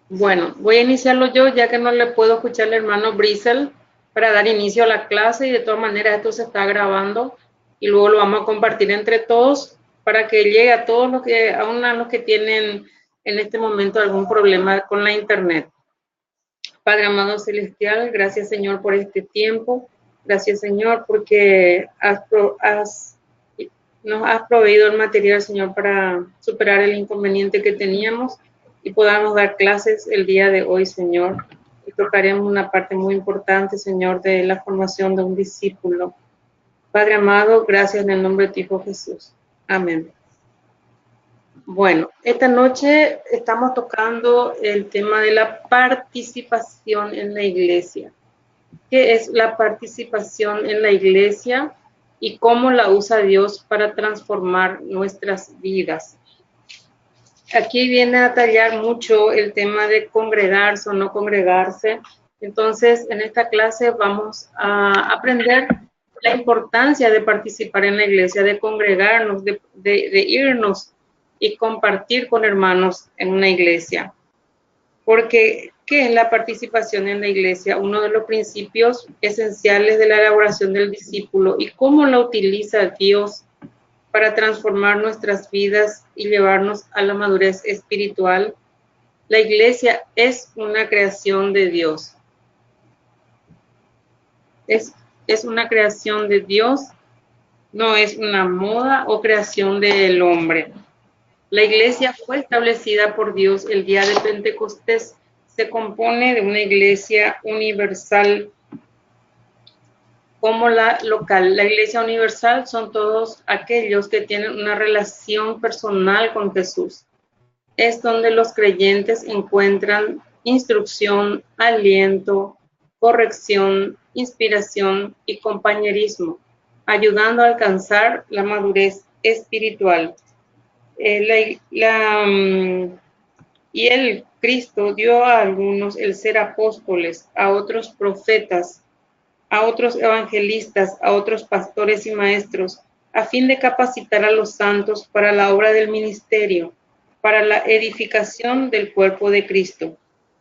Bueno, voy a iniciarlo yo, ya que no le puedo escuchar al hermano Brisel para dar inicio a la clase, y de todas maneras esto se está grabando y luego lo vamos a compartir entre todos para que llegue a todos los que, aún a los que tienen en este momento algún problema con la internet. Padre amado celestial, gracias Señor por este tiempo, gracias Señor porque nos has proveído el material, Señor, para superar el inconveniente que teníamos y podamos dar clases el día de hoy, Señor. Y tocaremos una parte muy importante, Señor, de la formación de un discípulo. Padre amado, gracias en el nombre de tu Hijo Jesús. Amén. Bueno, esta noche estamos tocando el tema de la participación en la iglesia. ¿Qué es la participación en la iglesia y cómo la usa Dios para transformar nuestras vidas? Aquí viene a tallar mucho el tema de congregarse o no congregarse. Entonces, en esta clase vamos a aprender la importancia de participar en la iglesia, de congregarnos, de irnos y compartir con hermanos en una iglesia. Porque, ¿qué es la participación en la iglesia? Uno de los principios esenciales de la elaboración del discípulo, y cómo la utiliza Dios para transformar nuestras vidas y llevarnos a la madurez espiritual. La iglesia es una creación de Dios. Es una creación de Dios, no es una moda o creación del hombre. La iglesia fue establecida por Dios el día de Pentecostés. Se compone de una iglesia universal como la local. La iglesia universal son todos aquellos que tienen una relación personal con Jesús. Es donde los creyentes encuentran instrucción, aliento, corrección, inspiración y compañerismo, ayudando a alcanzar la madurez espiritual. Y el Cristo dio a algunos el ser apóstoles, a otros profetas, a otros evangelistas, a otros pastores y maestros, a fin de capacitar a los santos para la obra del ministerio, para la edificación del cuerpo de Cristo,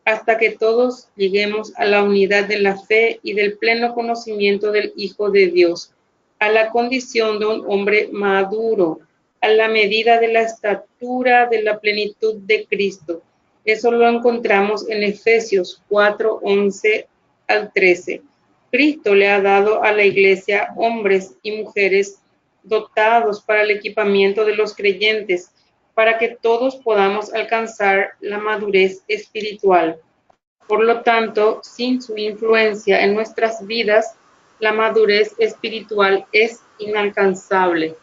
hasta que todos lleguemos a la unidad de la fe y del pleno conocimiento del Hijo de Dios, a la condición de un hombre maduro, a la medida de la estatura de la plenitud de Cristo. Eso lo encontramos en Efesios 4, 11 al 13. Cristo le ha dado a la iglesia hombres y mujeres dotados para el equipamiento de los creyentes, para que todos podamos alcanzar la madurez espiritual. Por lo tanto, sin su influencia en nuestras vidas, la madurez espiritual es inalcanzable.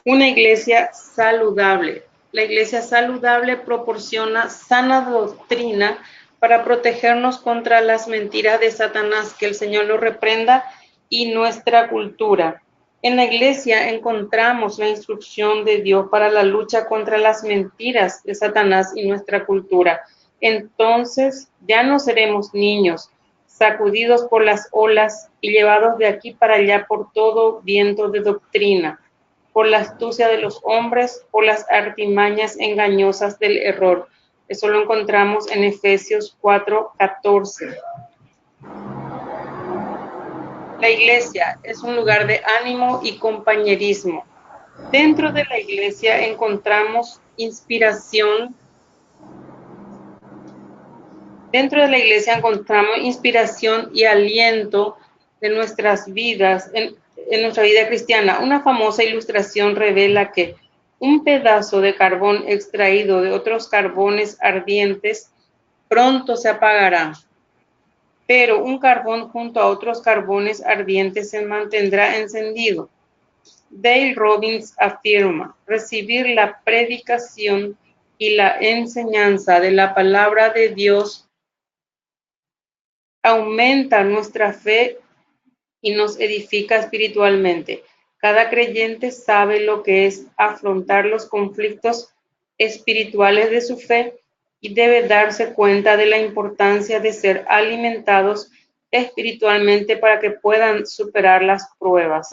Una iglesia saludable. La iglesia saludable proporciona sana doctrina para protegernos contra las mentiras de Satanás, que el Señor lo reprenda, y nuestra cultura. En la iglesia encontramos la instrucción de Dios para la lucha contra las mentiras de Satanás y nuestra cultura. Entonces ya no seremos niños, sacudidos por las olas y llevados de aquí para allá por todo viento de doctrina, por la astucia de los hombres, por las artimañas engañosas del error. Eso lo encontramos en Efesios 4:14. La iglesia es un lugar de ánimo y compañerismo. Dentro de la iglesia encontramos inspiración. Dentro de la iglesia encontramos inspiración y aliento de nuestras vidas, en nuestra vida cristiana. Una famosa ilustración revela que un pedazo de carbón extraído de otros carbones ardientes pronto se apagará, pero un carbón junto a otros carbones ardientes se mantendrá encendido. Dale Robbins afirma: recibir la predicación y la enseñanza de la palabra de Dios aumenta nuestra fe y nos edifica espiritualmente. Cada creyente sabe lo que es afrontar los conflictos espirituales de su fe y debe darse cuenta de la importancia de ser alimentados espiritualmente para que puedan superar las pruebas.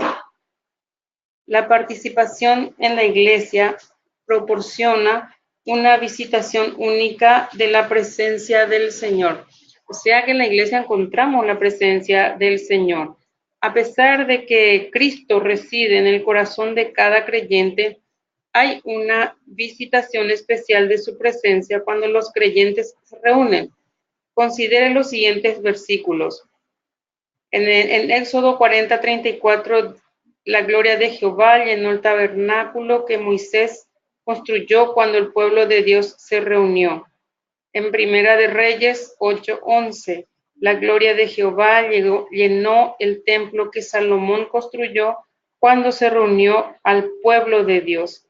La participación en la iglesia proporciona una visitación única de la presencia del Señor. O sea que en la iglesia encontramos la presencia del Señor. A pesar de que Cristo reside en el corazón de cada creyente, hay una visitación especial de su presencia cuando los creyentes se reúnen. Considere los siguientes versículos. En Éxodo 40:34, la gloria de Jehová llenó el tabernáculo que Moisés construyó cuando el pueblo de Dios se reunió. En Primera de Reyes 8:11, la gloria de Jehová llenó el templo que Salomón construyó cuando se reunió al pueblo de Dios.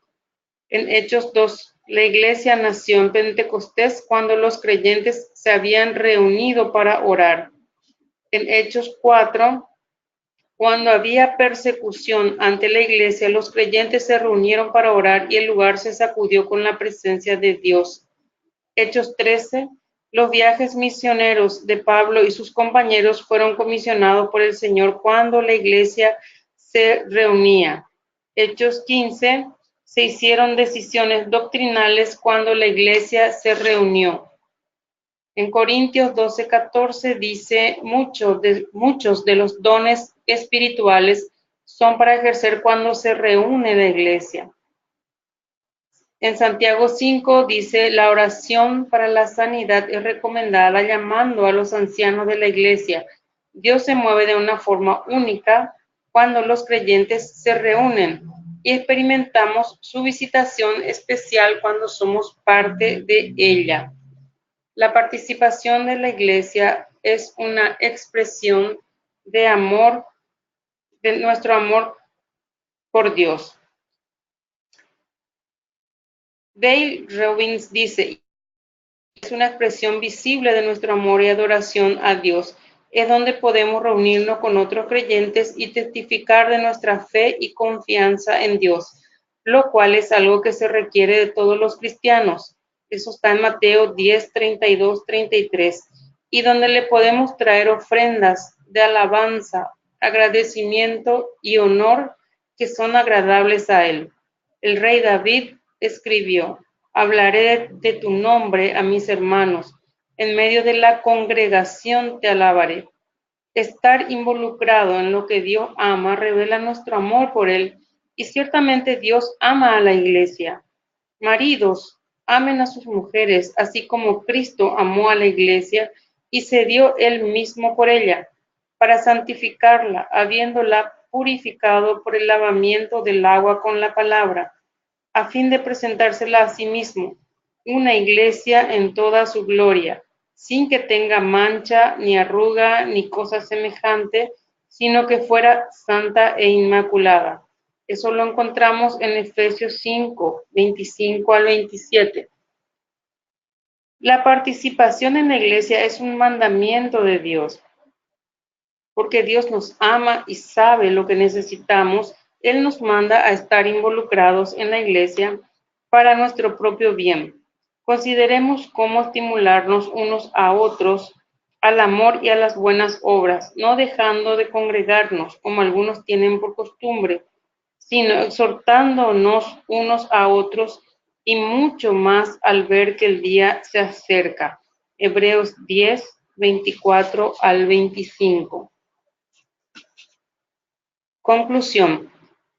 En Hechos 2, la iglesia nació en Pentecostés cuando los creyentes se habían reunido para orar. En Hechos 4, cuando había persecución ante la iglesia, los creyentes se reunieron para orar y el lugar se sacudió con la presencia de Dios. Hechos 13, los viajes misioneros de Pablo y sus compañeros fueron comisionados por el Señor cuando la iglesia se reunía. Hechos 15, se hicieron decisiones doctrinales cuando la iglesia se reunió. En Corintios 12:14 dice, muchos de los dones espirituales son para ejercer cuando se reúne la iglesia. En Santiago 5 dice, la oración para la sanidad es recomendada llamando a los ancianos de la iglesia. Dios se mueve de una forma única cuando los creyentes se reúnen y experimentamos su visitación especial cuando somos parte de ella. La participación de la iglesia es una expresión de amor, de nuestro amor por Dios. Dale Robbins dice, es una expresión visible de nuestro amor y adoración a Dios. Es donde podemos reunirnos con otros creyentes y testificar de nuestra fe y confianza en Dios, lo cual es algo que se requiere de todos los cristianos. Eso está en Mateo 10, 32, 33, y donde le podemos traer ofrendas de alabanza, agradecimiento y honor que son agradables a Él. El rey David escribió, hablaré de tu nombre a mis hermanos, en medio de la congregación te alabaré. Estar involucrado en lo que Dios ama revela nuestro amor por Él, y ciertamente Dios ama a la iglesia. Maridos, amen a sus mujeres, así como Cristo amó a la iglesia y se dio Él mismo por ella, para santificarla, habiéndola purificado por el lavamiento del agua con la palabra, a fin de presentársela a sí mismo, una iglesia en toda su gloria, sin que tenga mancha, ni arruga, ni cosa semejante, sino que fuera santa e inmaculada. Eso lo encontramos en Efesios 5, 25 al 27. La participación en la iglesia es un mandamiento de Dios, porque Dios nos ama y sabe lo que necesitamos. Él nos manda a estar involucrados en la iglesia para nuestro propio bien. Consideremos cómo estimularnos unos a otros al amor y a las buenas obras, no dejando de congregarnos como algunos tienen por costumbre, sino exhortándonos unos a otros y mucho más al ver que el día se acerca. Hebreos 10, 24 al 25. Conclusión.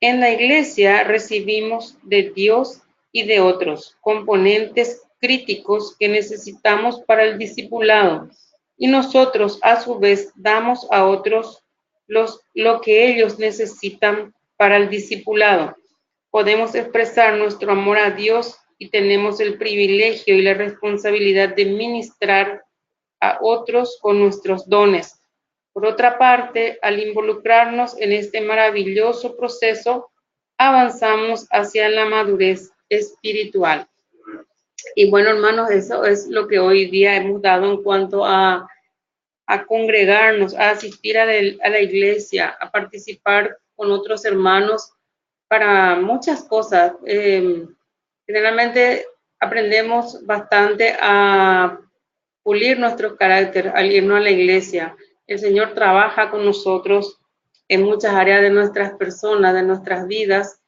En la iglesia recibimos de Dios y de otros componentes críticos que necesitamos para el discipulado, y nosotros a su vez damos a otros lo que ellos necesitan para el discipulado. Podemos expresar nuestro amor a Dios y tenemos el privilegio y la responsabilidad de ministrar a otros con nuestros dones. Por otra parte, al involucrarnos en este maravilloso proceso, avanzamos hacia la madurez espiritual. Y bueno, hermanos, eso es lo que hoy día hemos dado en cuanto a congregarnos, a asistir a la iglesia, a participar con otros hermanos para muchas cosas. Generalmente aprendemos bastante a pulir nuestro carácter al irnos a la iglesia, El Señor trabaja con nosotros en muchas áreas de nuestras personas, de nuestras vidas,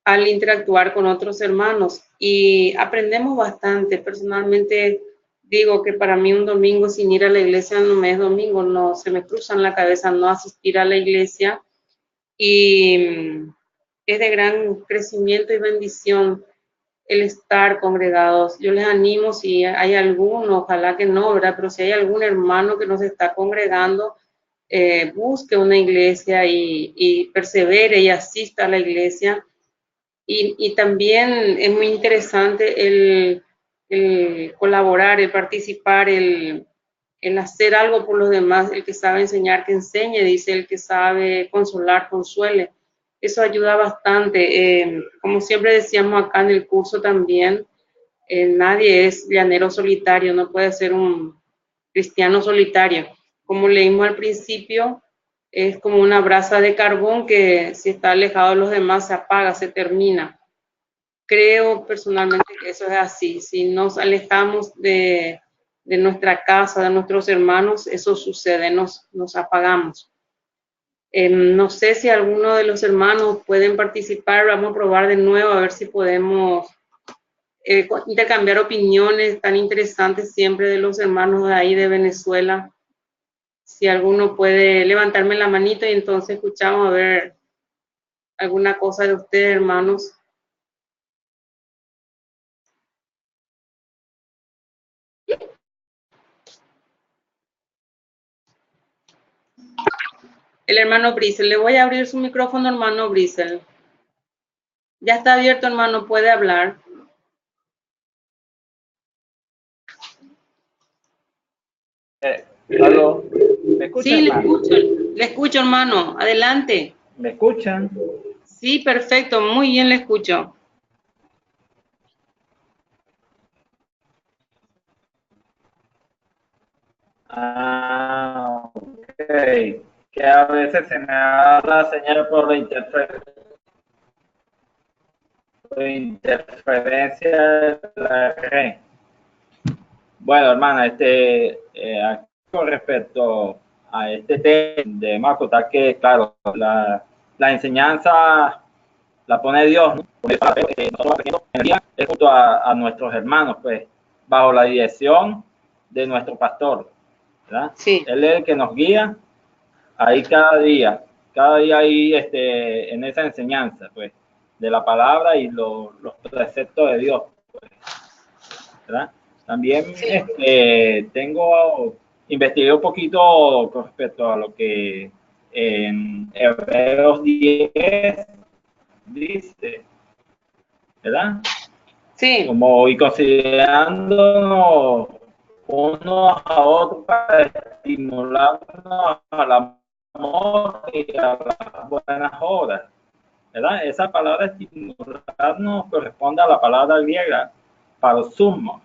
al interactuar con otros hermanos y aprendemos bastante. Personalmente digo que para mí un domingo sin ir a la iglesia no me es domingo, no se me cruza en la cabeza no asistir a la iglesia y es de gran crecimiento y bendición el estar congregados. Yo les animo si hay alguno, ojalá que no, ¿verdad? Pero si hay algún hermano que nos está congregando, busque una iglesia y persevere y asista a la iglesia. Y también es muy interesante el colaborar, el participar, el hacer algo por los demás. El que sabe enseñar, que enseñe, dice el que sabe consolar, consuele. Eso ayuda bastante. Como siempre decíamos acá en el curso también, nadie es llanero solitario, no puede ser un cristiano solitario. Como leímos al principio, es como una brasa de carbón que si está alejado de los demás se apaga, se termina. Creo personalmente que eso es así. Si nos alejamos de nuestra casa, de nuestros hermanos, eso sucede, nos apagamos. No sé si alguno de los hermanos pueden participar, vamos a probar de nuevo a ver si podemos intercambiar opiniones tan interesantes siempre de los hermanos de ahí de Venezuela. Si alguno puede levantarme la manito y entonces escuchamos a ver alguna cosa de ustedes, hermanos. El hermano Brisel, le voy a abrir su micrófono, hermano Brisel. Ya está abierto, hermano, puede hablar. ¿Aló? ¿Me escuchan? Sí, le escucho, hermano. Adelante. ¿Me escuchan? Sí, perfecto, muy bien le escucho. Ok. Que a veces se me da la señal por la interferencia de la red. Bueno, hermana, aquí con respecto a este tema de Macotar, que claro, la enseñanza la pone Dios, ¿no? Nosotros aprendiendo es junto a nuestros hermanos, pues, bajo la dirección de nuestro pastor, ¿verdad? Sí. Él es el que nos guía ahí cada día ahí en esa enseñanza, pues, de la palabra y los preceptos de Dios, pues, ¿verdad? También investigué un poquito con respecto a lo que en Hebreos 10 dice, ¿verdad? Sí. Como y considerándonos unos a otros para estimularnos al amor y a las buenas obras, ¿verdad? Esa palabra estimularnos corresponde a la palabra griega parosismo,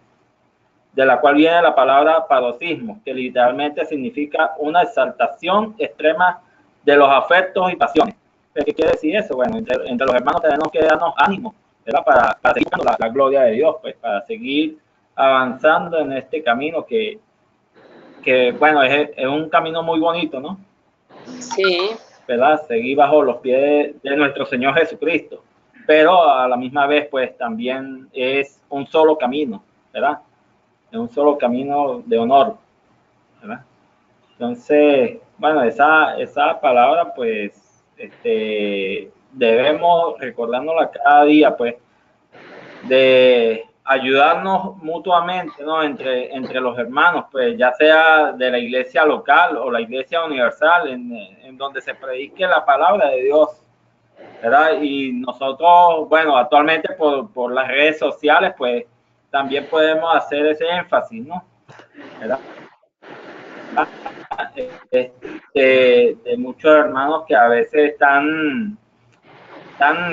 de la cual viene la palabra paroxismo, que literalmente significa una exaltación extrema de los afectos y pasiones. ¿Qué quiere decir eso? Bueno, entre los hermanos tenemos que darnos ánimo, ¿verdad? Para seguir la gloria de Dios, pues, para seguir avanzando en este camino que bueno, es un camino muy bonito, ¿no? Sí. ¿Verdad? Seguir bajo los pies de nuestro Señor Jesucristo, pero a la misma vez, pues, también es un solo camino, ¿verdad? Es un solo camino de honor, ¿verdad? Entonces, bueno, esa palabra, pues, debemos recordándola cada día, pues, de ayudarnos mutuamente, ¿no? Entre los hermanos, pues, ya sea de la iglesia local o la iglesia universal, en donde se predique la palabra de Dios, ¿verdad? Y nosotros, bueno, actualmente por las redes sociales, pues, también podemos hacer ese énfasis, ¿no? ¿Verdad? De muchos hermanos que a veces están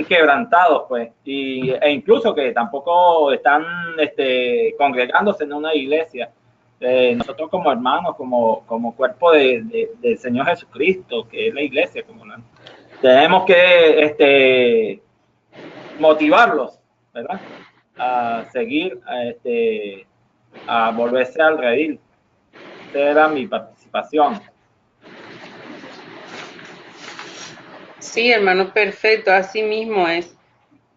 quebrantados, pues, e incluso que tampoco están congregándose en una iglesia. Nosotros como hermanos, como cuerpo del Señor Jesucristo, que es la iglesia, tenemos que motivarlos, ¿verdad? A seguir, a volverse al redil. Esa era mi participación. Sí, hermano, perfecto, así mismo es.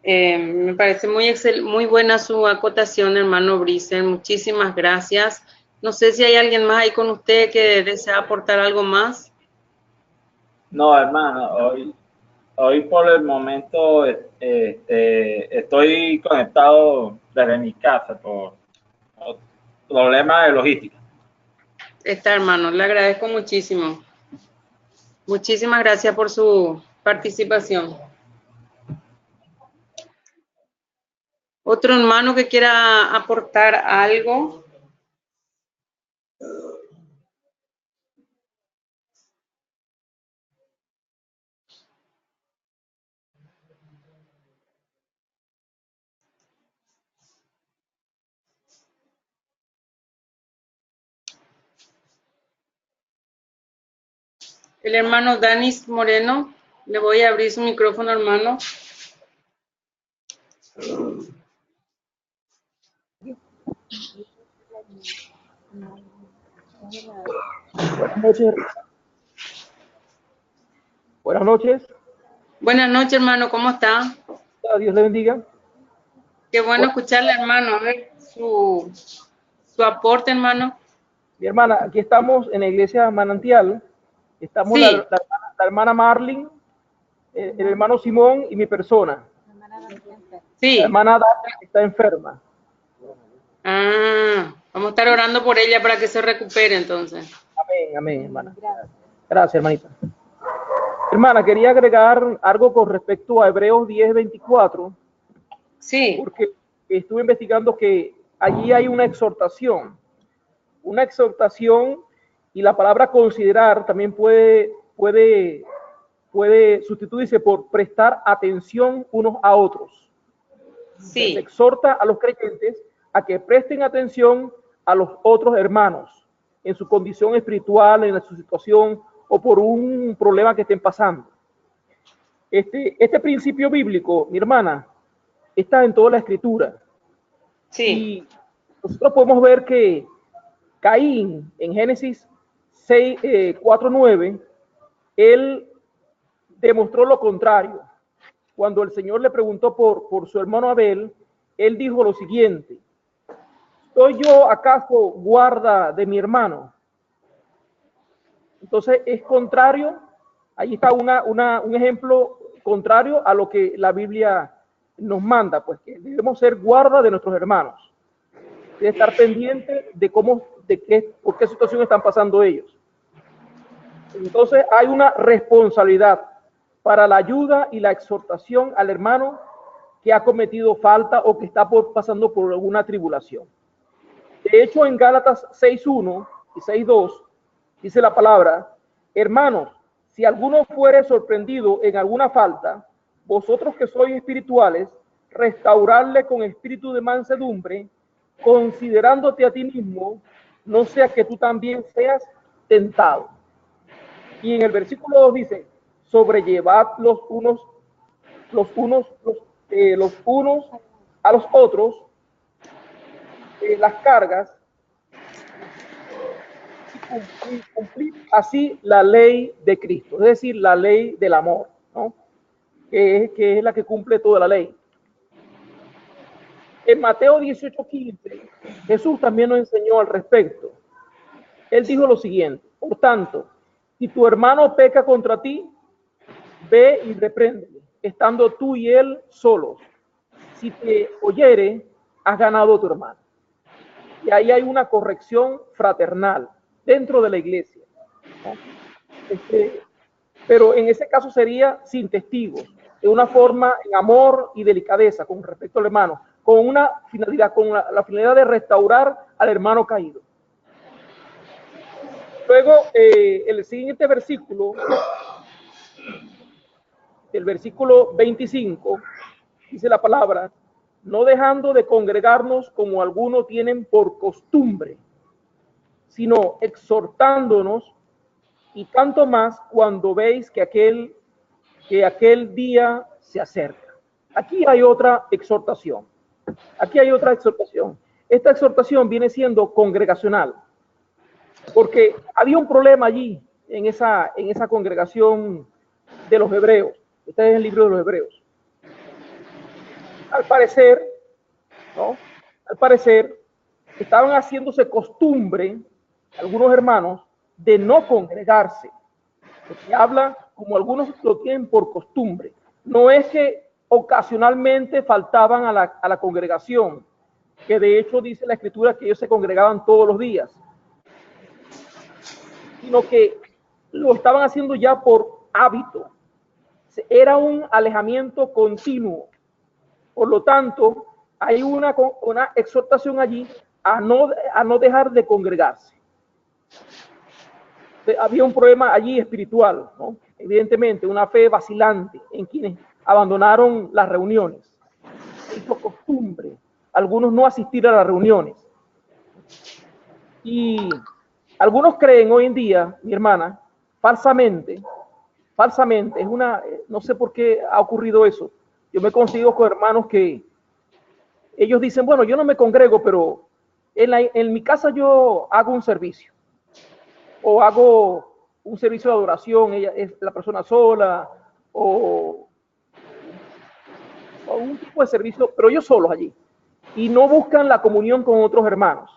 Me parece muy buena su acotación, hermano Brice. Muchísimas gracias. No sé si hay alguien más ahí con usted que desea aportar algo más. No, hermano, hoy por el momento estoy conectado desde mi casa por problemas de logística. Está, hermano, le agradezco muchísimo. Muchísimas gracias por su participación. Otro hermano que quiera aportar algo. El hermano Danis Moreno, le voy a abrir su micrófono, hermano. Buenas noches. Buenas noches. Buenas noches, hermano, ¿cómo está? Dios le bendiga. Qué bueno escucharle, hermano. A ver su aporte, hermano. Mi hermana, aquí estamos en la iglesia Manantial. Estamos Sí. la hermana Marlin, el hermano Simón y mi persona. Sí. La hermana Dani está enferma. Vamos a estar orando por ella para que se recupere entonces. Amén, amén, hermana. Gracias, hermanita. Hermana, quería agregar algo con respecto a Hebreos 10:24. Sí. Porque estuve investigando que allí hay una exhortación y la palabra considerar también puede sustituirse por prestar atención unos a otros. Sí. Se exhorta a los creyentes a que presten atención a los otros hermanos en su condición espiritual, en su situación o por un problema que estén pasando. Este principio bíblico, mi hermana, está en toda la escritura. Sí. Y nosotros podemos ver que Caín, en Génesis 4:9, él demostró lo contrario. Cuando el Señor le preguntó por su hermano Abel, él dijo lo siguiente: ¿soy yo acaso guarda de mi hermano? Entonces es contrario, ahí está un ejemplo contrario a lo que la Biblia nos manda, pues que debemos ser guarda de nuestros hermanos, de estar pendiente de por qué situación están pasando ellos. Entonces hay una responsabilidad para la ayuda y la exhortación al hermano que ha cometido falta o que está pasando por alguna tribulación. De hecho, en Gálatas 6:1 y 6:2 dice la palabra: hermanos, si alguno fuere sorprendido en alguna falta, vosotros que sois espirituales, restaurarle con espíritu de mansedumbre, considerándote a ti mismo, no sea que tú también seas tentado. Y en el versículo 2 dice: sobrellevad los unos a los otros las cargas y cumplir así la ley de Cristo, es decir, la ley del amor, ¿no? que es la que cumple toda la ley. En Mateo 18:15, Jesús también nos enseñó al respecto. Él dijo lo siguiente: por tanto, si tu hermano peca contra ti, ve y repréndele, estando tú y él solos. Si te oyere, has ganado a tu hermano. Y ahí hay una corrección fraternal dentro de la iglesia, ¿no? Pero en ese caso sería sin testigos, de una forma en amor y delicadeza con respecto al hermano, con una finalidad, con la finalidad de restaurar al hermano caído. Luego, el siguiente versículo, el versículo 25, dice la palabra: no dejando de congregarnos como algunos tienen por costumbre, sino exhortándonos, y tanto más cuando veis que aquel día se acerca. Aquí hay otra exhortación. Esta exhortación viene siendo congregacional, porque había un problema allí en esa congregación de los hebreos. Este es el libro de los Hebreos. Al parecer, ¿no? Al parecer, estaban haciéndose costumbre, algunos hermanos, de no congregarse. Se habla como algunos lo tienen por costumbre. No es que ocasionalmente faltaban a la congregación, que de hecho dice la Escritura que ellos se congregaban todos los días, sino que lo estaban haciendo ya por hábito. Era un alejamiento continuo. Por lo tanto, hay una exhortación allí a no dejar de congregarse. Había un problema allí espiritual, ¿no? Evidentemente, una fe vacilante en quienes abandonaron las reuniones. Se hizo costumbre algunos no asistir a las reuniones. Y algunos creen hoy en día, mi hermana, falsamente, no sé por qué ha ocurrido eso. Yo me consigo con hermanos que ellos dicen, bueno, yo no me congrego, pero en mi casa yo hago un servicio. O hago un servicio de adoración, ella es la persona sola, o un tipo de servicio, pero ellos solos allí. Y no buscan la comunión con otros hermanos.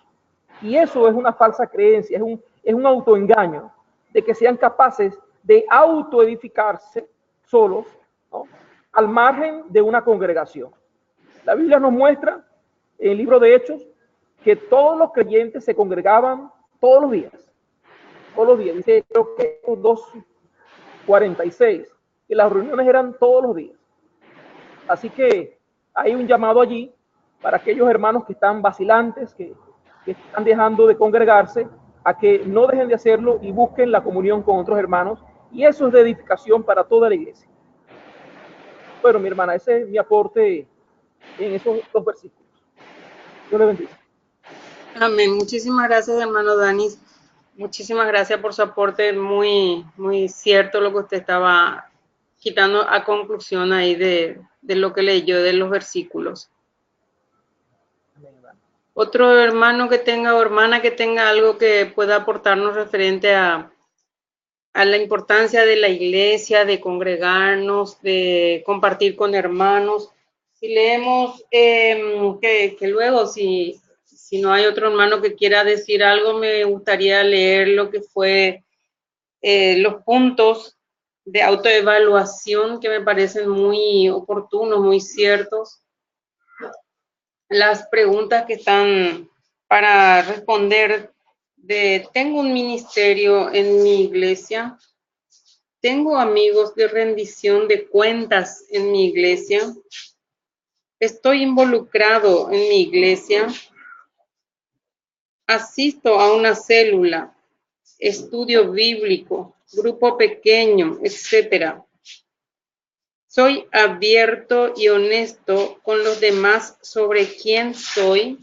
Y eso es una falsa creencia, es un autoengaño, de que sean capaces de autoedificarse solos, ¿no? Al margen de una congregación. La Biblia nos muestra, en el libro de Hechos, que todos los creyentes se congregaban todos los días. Todos los días, dice creo que 2:46, que las reuniones eran todos los días. Así que hay un llamado allí para aquellos hermanos que están vacilantes, que están dejando de congregarse, a que no dejen de hacerlo y busquen la comunión con otros hermanos, y eso es de edificación para toda la iglesia. Bueno, mi hermana, ese es mi aporte en esos dos versículos. Dios le bendiga. Amén. Muchísimas gracias, hermano Danis. Muchísimas gracias por su aporte, muy, muy cierto lo que usted estaba quitando a conclusión ahí de lo que leyó de los versículos. Otro hermano que tenga o hermana que tenga algo que pueda aportarnos referente a la importancia de la iglesia, de congregarnos, de compartir con hermanos. Si leemos que luego, si no hay otro hermano que quiera decir algo, me gustaría leer lo que fue los puntos de autoevaluación que me parecen muy oportunos, muy ciertos. Las preguntas que están para responder ¿tengo un ministerio en mi iglesia? ¿Tengo amigos de rendición de cuentas en mi iglesia? ¿Estoy involucrado en mi iglesia? ¿Asisto a una célula, estudio bíblico, grupo pequeño, etcétera? ¿Soy abierto y honesto con los demás sobre quién soy?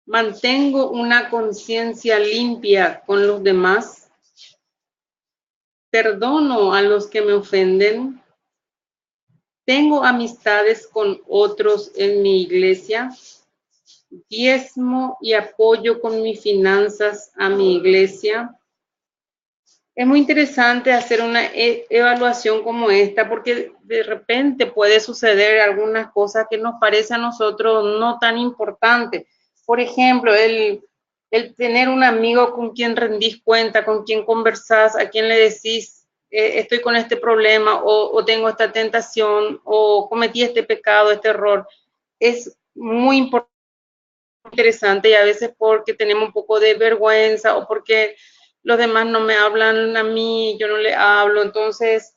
¿Mantengo una conciencia limpia con los demás? ¿Perdono a los que me ofenden? ¿Tengo amistades con otros en mi iglesia? ¿Diezmo y apoyo con mis finanzas a mi iglesia? Es muy interesante hacer una evaluación como esta porque de repente puede suceder algunas cosas que nos parece a nosotros no tan importantes. Por ejemplo, el tener un amigo con quien rendís cuenta, con quien conversás, a quien le decís, estoy con este problema o tengo esta tentación o cometí este pecado, este error. Es muy interesante y a veces porque tenemos un poco de vergüenza o porque los demás no me hablan a mí, yo no le hablo, entonces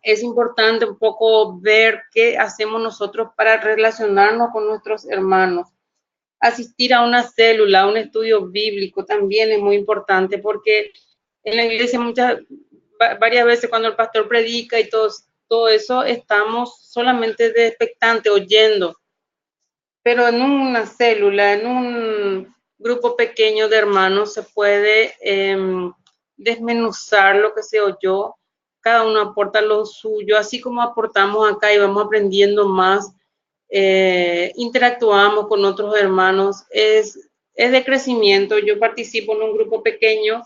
es importante un poco ver qué hacemos nosotros para relacionarnos con nuestros hermanos. Asistir a una célula, a un estudio bíblico también es muy importante porque en la iglesia varias veces cuando el pastor predica y todo eso, estamos solamente de expectante, oyendo. Pero en una célula, en un grupo pequeño de hermanos, se puede desmenuzar lo que se oyó. Cada uno aporta lo suyo, así como aportamos acá y vamos aprendiendo más, interactuamos con otros hermanos. Es de crecimiento. Yo participo en un grupo pequeño,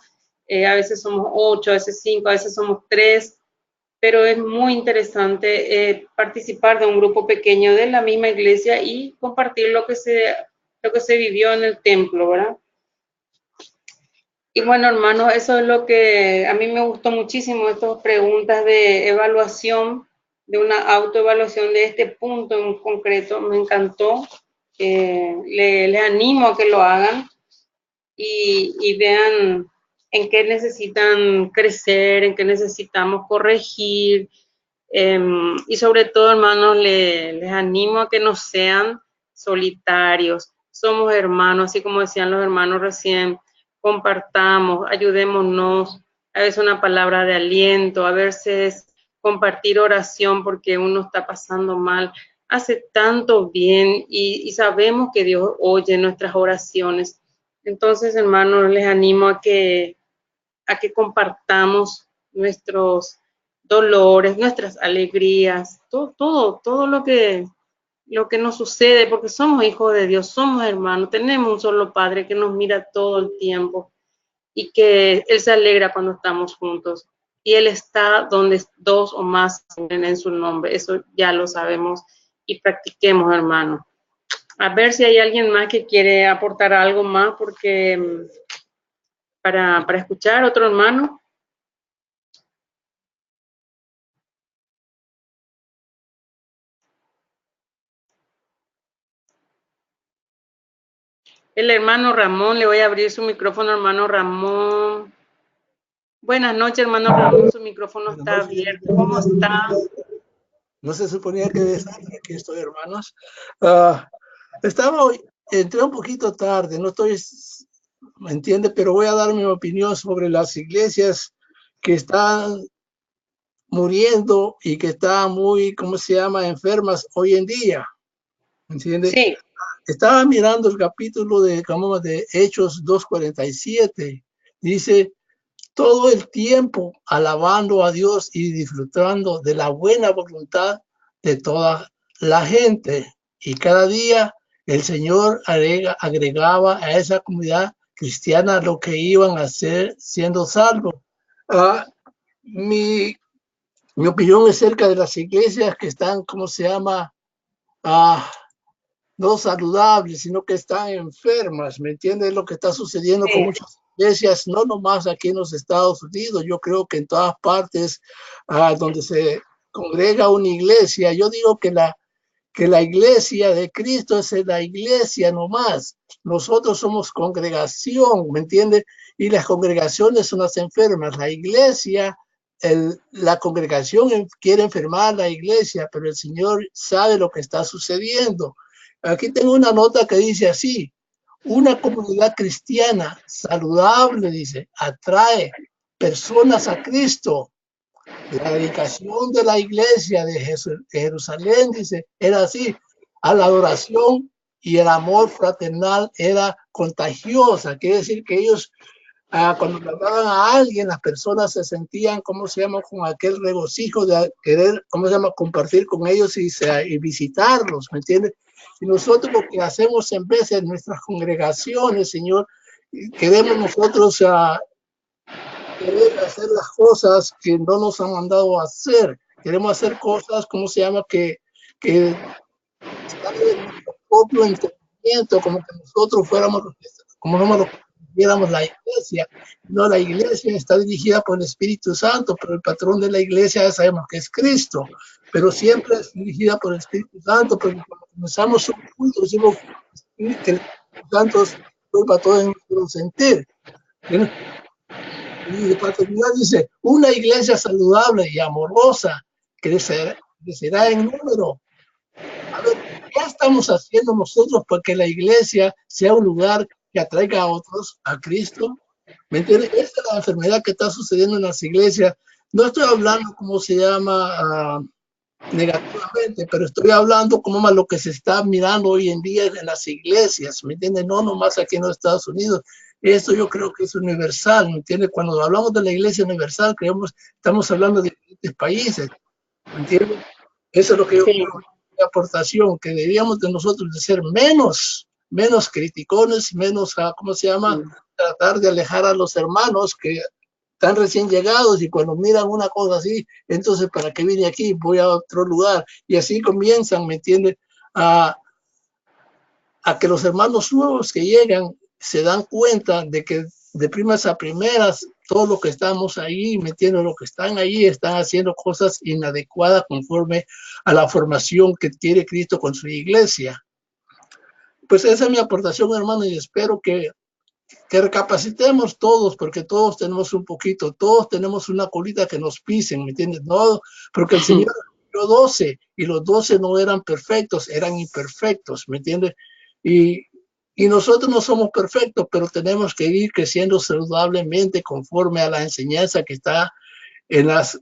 a veces somos 8, a veces 5, a veces somos 3. pero es muy interesante participar de un grupo pequeño de la misma iglesia y compartir lo que se vivió en el templo, ¿verdad? Y bueno, hermanos, eso es lo que a mí me gustó muchísimo, estas preguntas de evaluación, de una autoevaluación de este punto en concreto, me encantó. Les animo a que lo hagan y vean en qué necesitan crecer, en qué necesitamos corregir. Y sobre todo, hermanos, les animo a que no sean solitarios. Somos hermanos, así como decían los hermanos recién, compartamos, ayudémonos. A veces una palabra de aliento, a veces compartir oración porque uno está pasando mal. Hace tanto bien y sabemos que Dios oye nuestras oraciones. Entonces, hermanos, les animo a que compartamos nuestros dolores, nuestras alegrías, todo lo que nos sucede, porque somos hijos de Dios, somos hermanos, tenemos un solo Padre que nos mira todo el tiempo y que Él se alegra cuando estamos juntos. Y Él está donde dos o más en su nombre, eso ya lo sabemos y practiquemos, hermano. A ver si hay alguien más que quiere aportar algo más, porque para escuchar otro hermano. El hermano Ramón, le voy a abrir su micrófono, hermano Ramón. Buenas noches, hermano Ramón, su micrófono está abierto. ¿Cómo está? No se suponía que aquí estoy, hermanos. Entré un poquito tarde, no estoy, ¿me entiende? Pero voy a dar mi opinión sobre las iglesias que están muriendo y que están muy, ¿cómo se llama?, enfermas hoy en día. ¿Me entiende? Sí. Estaba mirando el capítulo de Hechos 2:47. Dice, todo el tiempo alabando a Dios y disfrutando de la buena voluntad de toda la gente. Y cada día el Señor agregaba a esa comunidad cristiana lo que iban a hacer siendo salvos. Mi opinión es acerca de las iglesias que están, ¿cómo se llama?, no saludables, sino que están enfermas. ¿Me entiendes lo que está sucediendo con muchas iglesias? No nomás aquí en los Estados Unidos, yo creo que en todas partes donde se congrega una iglesia. Yo digo que la iglesia de Cristo es la iglesia nomás. Nosotros somos congregación, ¿me entiendes? Y las congregaciones son las enfermas. La iglesia, la congregación quiere enfermar a la iglesia, pero el Señor sabe lo que está sucediendo. Aquí tengo una nota que dice así: una comunidad cristiana saludable, dice, atrae personas a Cristo. La dedicación de la iglesia de Jerusalén, dice, era así. A la adoración y el amor fraternal era contagiosa. Quiere decir que ellos, cuando trataban a alguien, las personas se sentían, ¿cómo se llama?, con aquel regocijo de querer, ¿cómo se llama?, compartir con ellos y visitarlos, ¿me entiendes? Y nosotros lo que hacemos en vez de nuestras congregaciones, Señor, queremos nosotros querer hacer las cosas que no nos han mandado a hacer. Queremos hacer cosas, ¿cómo se llama?, que están en nuestro propio entendimiento, como que nosotros fuéramos, como no nos viéramos la iglesia. No, la iglesia está dirigida por el Espíritu Santo, pero el patrón de la iglesia ya sabemos que es Cristo, pero siempre es dirigida por el Espíritu Santo, porque cuando comenzamos un culto, decimos que el Espíritu Santo vuelva todo en nuestro sentir. Y de paternidad dice, una iglesia saludable y amorosa crecerá en número. A ver, ¿qué estamos haciendo nosotros porque la iglesia sea un lugar que atraiga a otros a Cristo? ¿Me entiendes? Esta es la enfermedad que está sucediendo en las iglesias. No estoy hablando, ¿cómo se llama?, negativamente, pero estoy hablando como más lo que se está mirando hoy en día en las iglesias, ¿me entiendes? No nomás aquí en los Estados Unidos. Esto yo creo que es universal, ¿me entiendes? Cuando hablamos de la iglesia universal, estamos hablando de diferentes países, ¿me entiendes? Eso es lo que yo creo, mi aportación, que deberíamos de nosotros de ser menos criticones, menos, ¿cómo se llama?, tratar de alejar a los hermanos que están recién llegados y cuando miran una cosa así, entonces, ¿para qué vine aquí? Voy a otro lugar. Y así comienzan, ¿me entiendes? A que los hermanos nuevos que llegan se dan cuenta de que de primas a primeras, todos los que estamos ahí, ¿me entiendes? Los que están ahí están haciendo cosas inadecuadas conforme a la formación que quiere Cristo con su iglesia. Pues esa es mi aportación, hermano, y espero que recapacitemos todos, porque todos tenemos un poquito, todos tenemos una colita que nos pisen, ¿me entiendes? No, porque el Señor dio 12 y los 12 no eran perfectos, eran imperfectos, ¿me entiendes? Y nosotros no somos perfectos, pero tenemos que ir creciendo saludablemente conforme a la enseñanza que está en las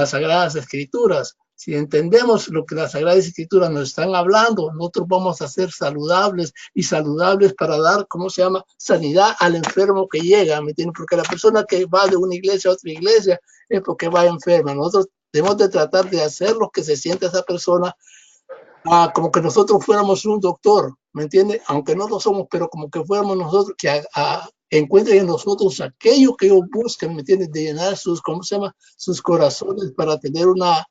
Sagradas Escrituras. Si entendemos lo que las Sagradas Escrituras nos están hablando, nosotros vamos a ser saludables y saludables para dar, ¿cómo se llama?, sanidad al enfermo que llega, ¿me entiendes? Porque la persona que va de una iglesia a otra iglesia es porque va enferma. Nosotros debemos de tratar de hacer lo que se siente esa persona, como que nosotros fuéramos un doctor, ¿me entiendes? Aunque no lo somos, pero como que fuéramos nosotros, que encuentren en nosotros aquello que ellos buscan, ¿me entiendes? De llenar sus, ¿cómo se llama?, sus corazones para tener una,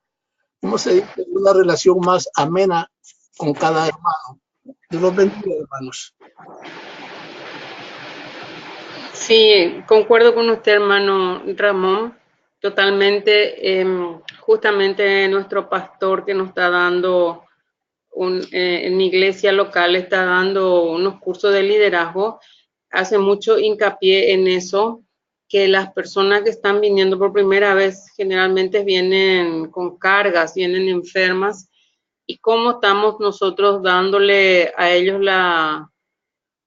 ¿cómo se dice?, una relación más amena con cada hermano. Dios los bendiga, hermanos. Sí, concuerdo con usted, hermano Ramón, totalmente. Justamente nuestro pastor que nos está dando en mi iglesia local, está dando unos cursos de liderazgo, hace mucho hincapié en eso, que las personas que están viniendo por primera vez generalmente vienen con cargas, vienen enfermas, y cómo estamos nosotros dándole a ellos la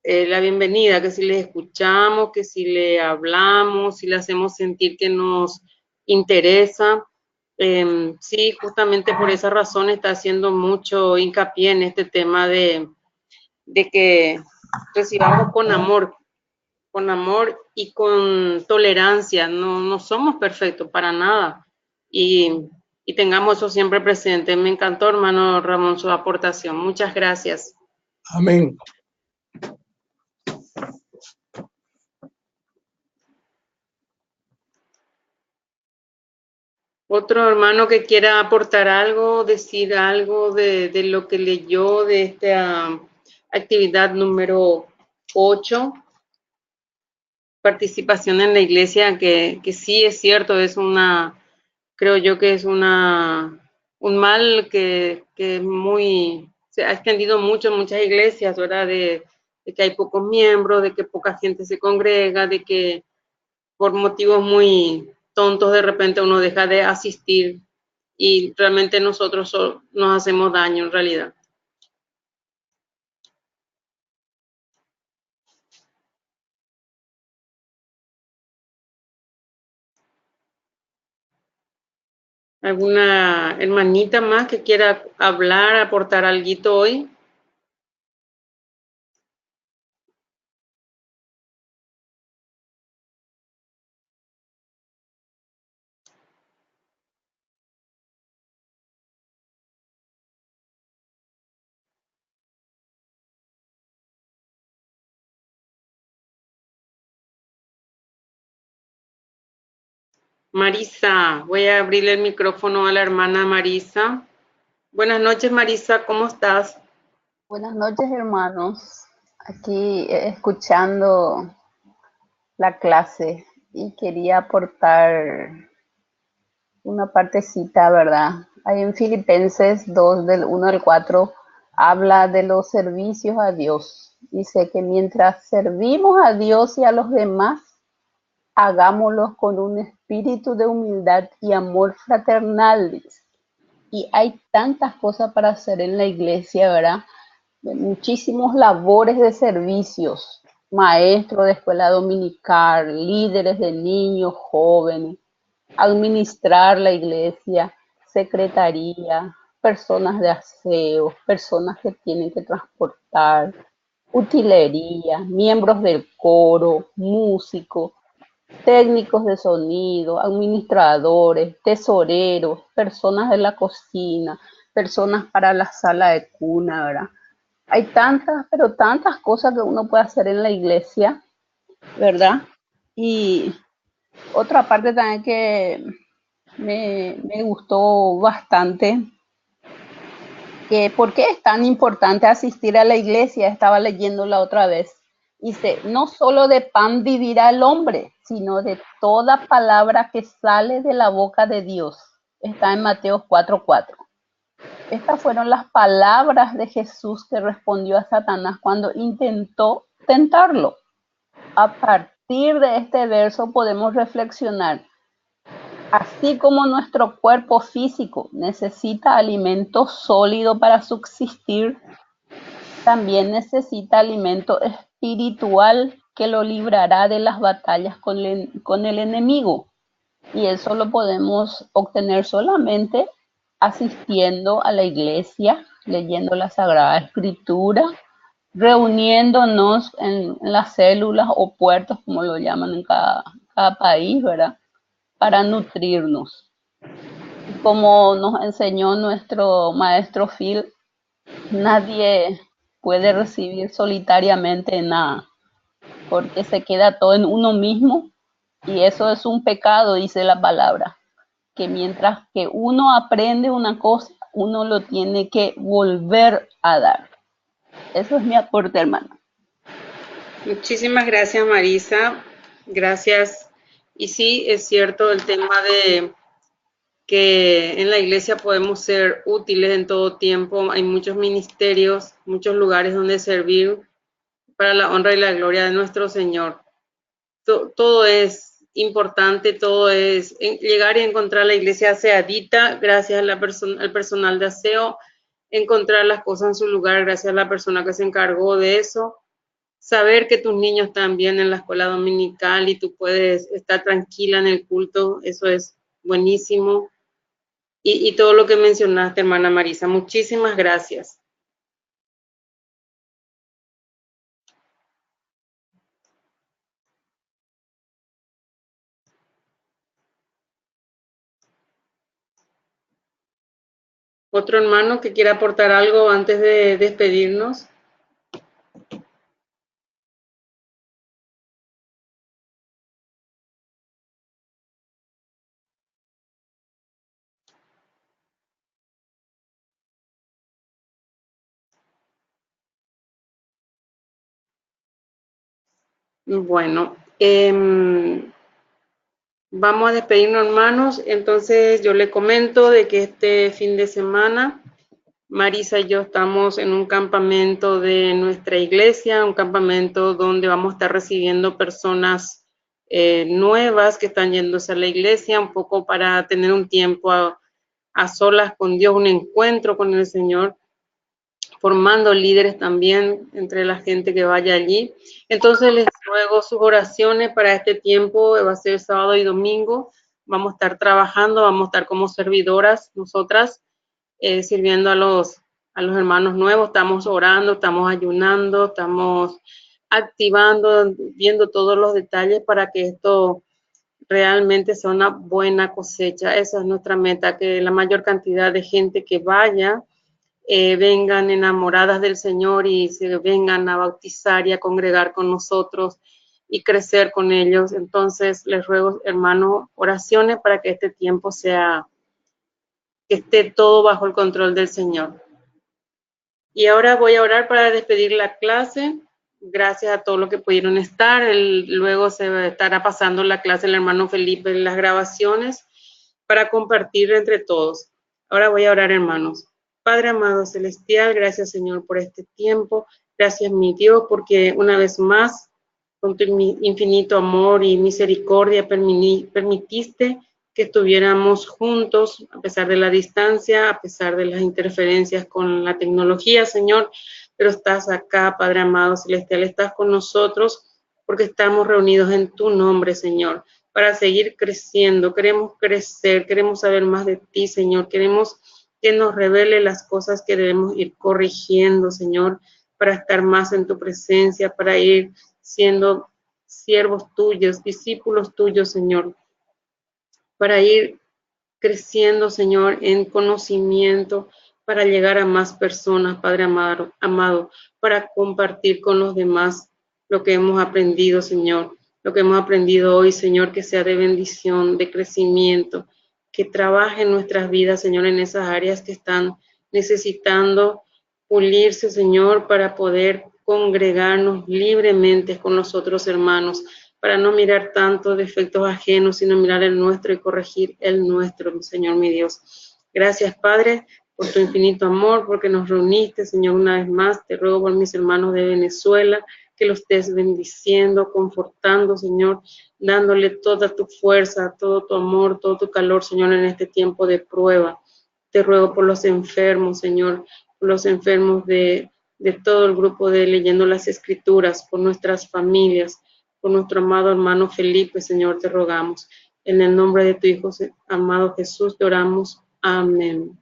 bienvenida, que si les escuchamos, que si le hablamos, si le hacemos sentir que nos interesa. Sí, justamente por esa razón está haciendo mucho hincapié en este tema de que recibamos con amor y con tolerancia. No, no somos perfectos para nada. Y tengamos eso siempre presente. Me encantó, hermano Ramón, su aportación. Muchas gracias. Amén. Otro hermano que quiera aportar algo, decir algo de lo que leyó de esta actividad número 8, participación en la iglesia, que sí es cierto, es creo yo que es un mal que se ha extendido mucho en muchas iglesias, ¿verdad? De que hay pocos miembros, de que poca gente se congrega, de que por motivos muy tontos de repente uno deja de asistir y realmente nosotros nos hacemos daño en realidad. ¿Alguna hermanita más que quiera hablar, aportar algo hoy? Marisa, voy a abrirle el micrófono a la hermana Marisa. Buenas noches, Marisa, ¿cómo estás? Buenas noches, hermanos. Aquí escuchando la clase y quería aportar una partecita, ¿verdad? Ahí en Filipenses 2, del 1 al 4, habla de los servicios a Dios. Dice que mientras servimos a Dios y a los demás, hagámoslos con un espíritu de humildad y amor fraternal. Y hay tantas cosas para hacer en la iglesia, ¿verdad? Muchísimos labores de servicios, maestros de escuela dominical, líderes de niños, jóvenes, administrar la iglesia, secretaría, personas de aseo, personas que tienen que transportar, utilería, miembros del coro, músicos, técnicos de sonido, administradores, tesoreros, personas de la cocina, personas para la sala de cuna, ¿verdad? Hay tantas, pero tantas cosas que uno puede hacer en la iglesia, ¿verdad? Y Otra parte también que me gustó bastante, que por qué es tan importante asistir a la iglesia, estaba leyendo la otra vez. Dice, no solo de pan vivirá el hombre, sino de toda palabra que sale de la boca de Dios. Está en Mateo 4:4. Estas fueron las palabras de Jesús que respondió a Satanás cuando intentó tentarlo. A partir de este verso podemos reflexionar. Así como nuestro cuerpo físico necesita alimento sólido para subsistir, también necesita alimento espiritual que lo librará de las batallas con el enemigo. Y eso lo podemos obtener solamente asistiendo a la iglesia, leyendo la Sagrada Escritura, reuniéndonos en las células o puertos, como lo llaman en cada país, ¿verdad? Para nutrirnos. Como nos enseñó nuestro maestro Phil, nadie puede recibir solitariamente nada, porque se queda todo en uno mismo, y eso es un pecado, dice la palabra, que mientras que uno aprende una cosa, uno lo tiene que volver a dar. Eso es mi aporte, hermano. Muchísimas gracias, Marisa. Gracias. Y sí, es cierto el tema de que en la iglesia podemos ser útiles en todo tiempo. Hay muchos ministerios, muchos lugares donde servir para la honra y la gloria de nuestro Señor. Todo es importante, todo es llegar y encontrar la iglesia aseadita gracias a al personal de aseo, encontrar las cosas en su lugar gracias a la persona que se encargó de eso, saber que tus niños están bien en la escuela dominical y tú puedes estar tranquila en el culto, eso es buenísimo. Y todo lo que mencionaste, hermana Marisa, muchísimas gracias. ¿Otro hermano que quiera aportar algo antes de despedirnos? Bueno, vamos a despedirnos, hermanos. Entonces yo le comento de que este fin de semana Marisa y yo estamos en un campamento de nuestra iglesia, un campamento donde vamos a estar recibiendo personas nuevas que están yéndose a la iglesia, un poco para tener un tiempo a solas con Dios, un encuentro con el Señor, formando líderes también entre la gente que vaya allí. Entonces les ruego sus oraciones para este tiempo, va a ser sábado y domingo, vamos a estar trabajando, vamos a estar como servidoras nosotras, sirviendo a los hermanos nuevos, estamos orando, estamos ayunando, estamos activando, viendo todos los detalles para que esto realmente sea una buena cosecha. Esa es nuestra meta, que la mayor cantidad de gente que vaya vengan enamoradas del Señor y se vengan a bautizar y a congregar con nosotros y crecer con ellos. Entonces les ruego, hermanos, oraciones para que este tiempo sea, que esté todo bajo el control del Señor. Y ahora voy a orar para despedir la clase. Gracias a todos los que pudieron estar. Luego se estará pasando la clase el hermano Felipe en las grabaciones para compartir entre todos. Ahora voy a orar, hermanos. Padre amado celestial, gracias, Señor, por este tiempo. Gracias, mi Dios, porque una vez más, con tu infinito amor y misericordia, permitiste que estuviéramos juntos a pesar de la distancia, a pesar de las interferencias con la tecnología, Señor, pero estás acá, Padre amado celestial, estás con nosotros porque estamos reunidos en tu nombre, Señor, para seguir creciendo. Queremos crecer, queremos saber más de ti, Señor, queremos que nos revele las cosas que debemos ir corrigiendo, Señor, para estar más en tu presencia, para ir siendo siervos tuyos, discípulos tuyos, Señor, para ir creciendo, Señor, en conocimiento, para llegar a más personas, Padre amado, para compartir con los demás lo que hemos aprendido, Señor. lo que hemos aprendido hoy, Señor, que sea de bendición, de crecimiento, que trabaje en nuestras vidas, Señor, en esas áreas que están necesitando pulirse, Señor, para poder congregarnos libremente con los otros hermanos, para no mirar tanto defectos ajenos, sino mirar el nuestro y corregir el nuestro, Señor mi Dios. Gracias, Padre, por tu infinito amor, porque nos reuniste, Señor, una vez más. Te ruego por mis hermanos de Venezuela, que los estés bendiciendo, confortando, Señor, dándole toda tu fuerza, todo tu amor, todo tu calor, Señor, en este tiempo de prueba. Te ruego por los enfermos, Señor, por los enfermos de todo el grupo de Leyendo las Escrituras, por nuestras familias, por nuestro amado hermano Felipe, Señor, te rogamos. En el nombre de tu Hijo amado Jesús, te oramos. Amén.